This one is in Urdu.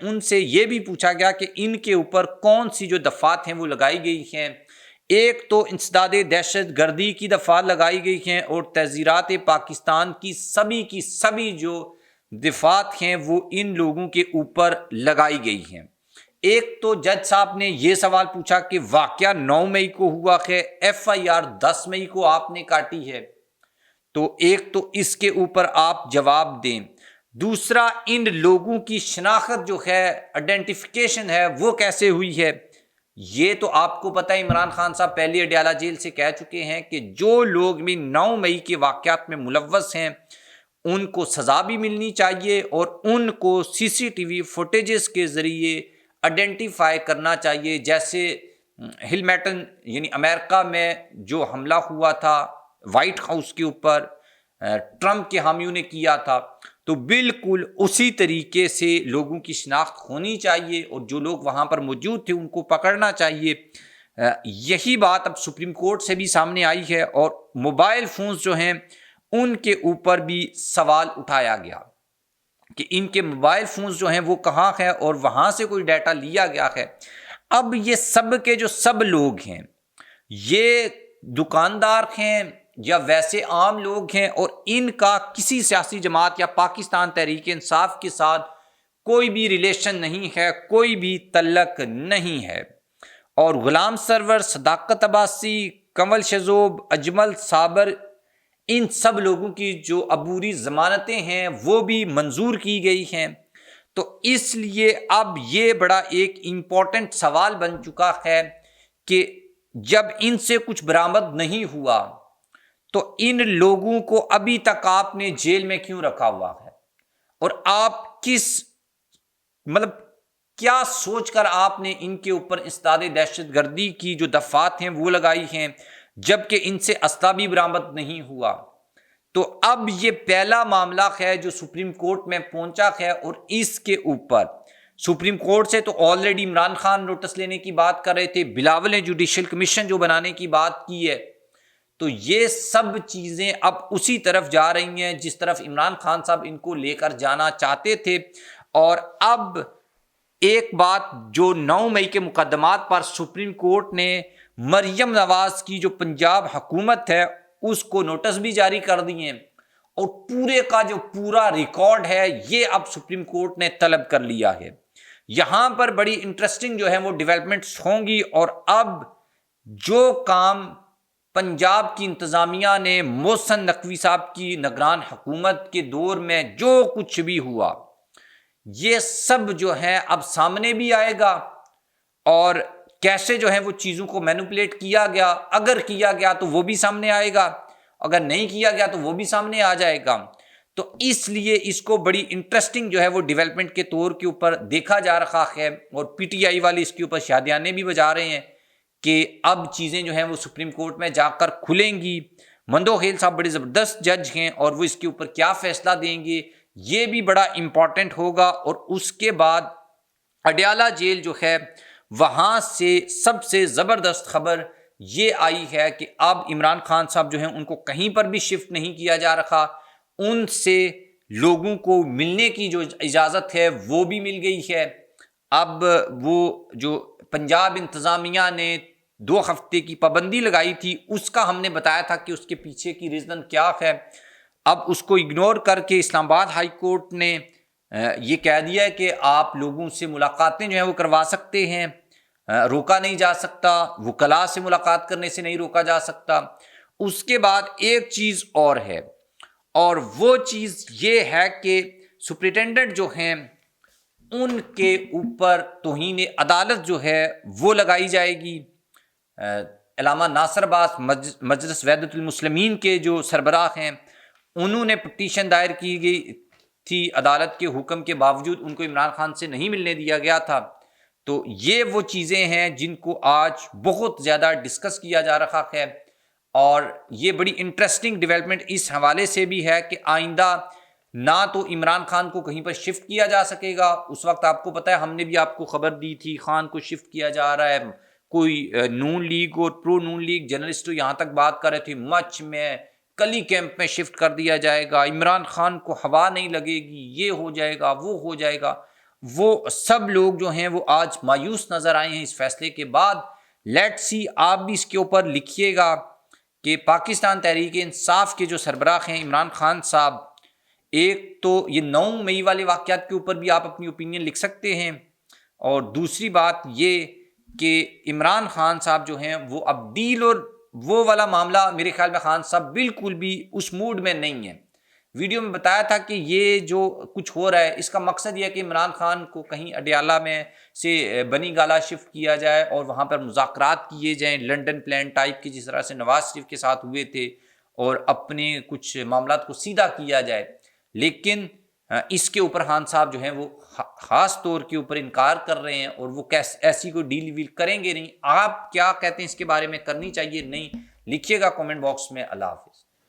ان سے یہ بھی پوچھا گیا کہ ان کے اوپر کون سی جو دفعات ہیں وہ لگائی گئی ہیں. ایک تو انسداد دہشت گردی کی دفعات لگائی گئی ہیں اور تعزیرات پاکستان کی سبھی جو دفعات ہیں وہ ان لوگوں کے اوپر لگائی گئی ہیں. ایک تو جج صاحب نے یہ سوال پوچھا کہ واقعہ 9 مئی کو ہوا ہے، ایف آئی آر 10 مئی کو آپ نے کاٹی ہے، تو ایک تو اس کے اوپر آپ جواب دیں. دوسرا، ان لوگوں کی شناخت جو ہے، آئیڈینٹیفیکیشن ہے، وہ کیسے ہوئی ہے. یہ تو آپ کو پتہ ہے عمران خان صاحب پہلے اڈیالہ جیل سے کہہ چکے ہیں کہ جو لوگ بھی 9 مئی کے واقعات میں ملوث ہیں ان کو سزا بھی ملنی چاہیے اور ان کو سی سی ٹی وی فوٹیجز کے ذریعے آئیڈینٹیفائی کرنا چاہیے. جیسے ہلمیٹن یعنی امریکہ میں جو حملہ ہوا تھا وائٹ ہاؤس کے اوپر ٹرمپ کے حامیوں نے کیا تھا، تو بالکل اسی طریقے سے لوگوں کی شناخت ہونی چاہیے اور جو لوگ وہاں پر موجود تھے ان کو پکڑنا چاہیے. یہی بات اب سپریم کورٹ سے بھی سامنے آئی ہے اور موبائل فونز جو ہیں ان کے اوپر بھی سوال اٹھایا گیا کہ ان کے موبائل فونز جو ہیں وہ کہاں ہیں اور وہاں سے کوئی ڈیٹا لیا گیا ہے. اب یہ سب کے جو سب لوگ ہیں، یہ دکاندار ہیں یا ویسے عام لوگ ہیں اور ان کا کسی سیاسی جماعت یا پاکستان تحریک انصاف کے ساتھ کوئی بھی ریلیشن نہیں ہے، کوئی بھی تعلق نہیں ہے. اور غلام سرور، صداقت عباسی، کنول شذوب، اجمل صابر، ان سب لوگوں کی جو عبوری ضمانتیں ہیں وہ بھی منظور کی گئی ہیں. تو اس لیے اب یہ بڑا ایک امپورٹنٹ سوال بن چکا ہے کہ جب ان سے کچھ برآمد نہیں ہوا تو ان لوگوں کو ابھی تک آپ نے جیل میں کیوں رکھا ہوا ہے، اور آپ کیا سوچ کر آپ نے ان کے اوپر انسداد دہشت گردی کی جو دفعات ہیں وہ لگائی ہیں جبکہ ان سے اسلحہ بھی برآمد نہیں ہوا. تو اب یہ پہلا معاملہ ہے جو سپریم کورٹ میں پہنچا ہے اور اس کے اوپر سپریم کورٹ سے تو آلریڈی عمران خان نوٹس لینے کی بات کر رہے تھے، بلاول نے جوڈیشل کمیشن جو بنانے کی بات کی ہے. تو یہ سب چیزیں اب اسی طرف جا رہی ہیں جس طرف عمران خان صاحب ان کو لے کر جانا چاہتے تھے. اور اب ایک بات جو 9 مئی کے مقدمات پر سپریم کورٹ نے مریم نواز کی جو پنجاب حکومت ہے اس کو نوٹس بھی جاری کر دیے ہیں اور پورے کا جو پورا ریکارڈ ہے یہ اب سپریم کورٹ نے طلب کر لیا ہے. یہاں پر بڑی انٹرسٹنگ جو ہے وہ ڈیولپمنٹس ہوں گی. اور اب جو کام پنجاب کی انتظامیہ نے محسن نقوی صاحب کی نگران حکومت کے دور میں جو کچھ بھی ہوا یہ سب جو ہے اب سامنے بھی آئے گا اور کیسے جو ہے وہ چیزوں کو مینوپولیٹ کیا گیا، اگر کیا گیا تو وہ بھی سامنے آئے گا، اگر نہیں کیا گیا تو وہ بھی سامنے آ جائے گا. تو اس لیے اس کو بڑی انٹرسٹنگ جو ہے وہ ڈیولپمنٹ کے طور کے اوپر دیکھا جا رہا ہے اور پی ٹی آئی والے اس کے اوپر شادیانے بھی بجا رہے ہیں کہ اب چیزیں جو ہیں وہ سپریم کورٹ میں جا کر کھلیں گی. مندوخیل صاحب بڑے زبردست جج ہیں اور وہ اس کے اوپر کیا فیصلہ دیں گے یہ بھی بڑا امپورٹنٹ ہوگا. اور اس کے بعد اڈیالہ جیل جو ہے وہاں سے سب سے زبردست خبر یہ آئی ہے کہ اب عمران خان صاحب جو ہیں ان کو کہیں پر بھی شفٹ نہیں کیا جا رہا، ان سے لوگوں کو ملنے کی جو اجازت ہے وہ بھی مل گئی ہے. اب وہ جو پنجاب انتظامیہ نے 2 ہفتے کی پابندی لگائی تھی اس کا ہم نے بتایا تھا کہ اس کے پیچھے کی ریزن کیا ہے، اب اس کو اگنور کر کے اسلام آباد ہائی کورٹ نے یہ کہہ دیا ہے کہ آپ لوگوں سے ملاقاتیں جو ہیں وہ کروا سکتے ہیں، روکا نہیں جا سکتا، وکلاء سے ملاقات کرنے سے نہیں روکا جا سکتا. اس کے بعد ایک چیز اور ہے اور وہ چیز یہ ہے کہ سپرنٹینڈنٹ جو ہیں ان کے اوپر توہین عدالت جو ہے وہ لگائی جائے گی. علامہ ناصر عباس مجلس وحدت المسلمین کے جو سربراہ ہیں انہوں نے پٹیشن دائر کی گئی تھی، عدالت کے حکم کے باوجود ان کو عمران خان سے نہیں ملنے دیا گیا تھا. تو یہ وہ چیزیں ہیں جن کو آج بہت زیادہ ڈسکس کیا جا رہا ہے اور یہ بڑی انٹرسٹنگ ڈیولپمنٹ اس حوالے سے بھی ہے کہ آئندہ نہ تو عمران خان کو کہیں پر شفٹ کیا جا سکے گا. اس وقت آپ کو پتہ ہے ہم نے بھی آپ کو خبر دی تھی خان کو شفٹ کیا جا رہا ہے، کوئی نون لیگ اور پرو نون لیگ جرنلسٹ یہاں تک بات کر رہے تھے مچ میں کلی کیمپ میں شفٹ کر دیا جائے گا، عمران خان کو ہوا نہیں لگے گی، یہ ہو جائے گا، وہ ہو جائے گا، وہ سب لوگ جو ہیں وہ آج مایوس نظر آئے ہیں اس فیصلے کے بعد۔ لیٹ سی، آپ بھی اس کے اوپر لکھیے گا کہ پاکستان تحریک انصاف کے جو سربراہ ہیں عمران خان صاحب، ایک تو یہ 9 مئی والے واقعات کے اوپر بھی آپ اپنی اوپینین لکھ سکتے ہیں، اور دوسری بات یہ کہ عمران خان صاحب جو ہیں وہ اب ڈیل اور وہ والا معاملہ میرے خیال میں خان صاحب بالکل بھی اس موڈ میں نہیں ہیں۔ ویڈیو میں بتایا تھا کہ یہ جو کچھ ہو رہا ہے اس کا مقصد یہ ہے کہ عمران خان کو کہیں اڈیالہ میں سے بنی گالہ شفٹ کیا جائے اور وہاں پر مذاکرات کیے جائیں لنڈن پلان ٹائپ کی، جس طرح سے نواز شریف کے ساتھ ہوئے تھے، اور اپنے کچھ معاملات کو سیدھا کیا جائے۔ لیکن اس کے اوپر خان صاحب جو ہیں وہ خاص طور کے اوپر انکار کر رہے ہیں، اور وہ ایسی کوئی ڈیل ویل کریں گے نہیں۔ آپ کیا کہتے ہیں اس کے بارے میں، کرنی چاہیے نہیں؟ لکھیے گا کامنٹ باکس میں۔ اللہ حافظ۔